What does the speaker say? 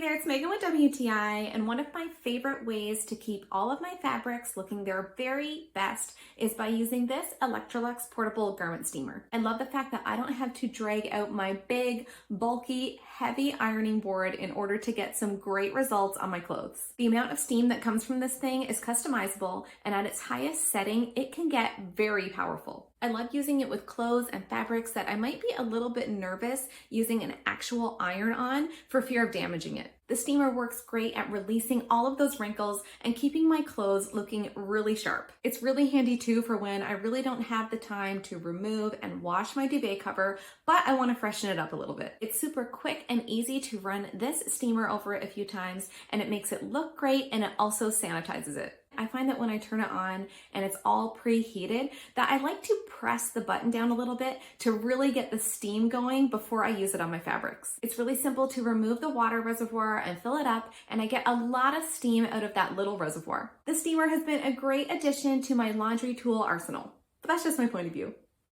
there, it's Megan with WTI, and one of my favorite ways to keep all of my fabrics looking their very best is by using this Electrolux portable garment steamer. I love the fact that I don't have to drag out my big, bulky, heavy ironing board in order to get some great results on my clothes. The amount of steam that comes from this thing is customizable, and at its highest setting, it can get very powerful. I love using it with clothes and fabrics that I might be a little bit nervous using an actual iron on for fear of damaging it. The steamer works great at releasing all of those wrinkles and keeping my clothes looking really sharp. It's really handy too for when I really don't have the time to remove and wash my duvet cover, but I want to freshen it up a little bit. It's super quick and easy to run this steamer over it a few times, and it makes it look great, and it also sanitizes it. I find that when I turn it on and it's all preheated, that I like to press the button down a little bit to really get the steam going before I use it on my fabrics. It's really simple to remove the water reservoir and fill it up, and I get a lot of steam out of that little reservoir. The steamer has been a great addition to my laundry tool arsenal, but that's just my point of view.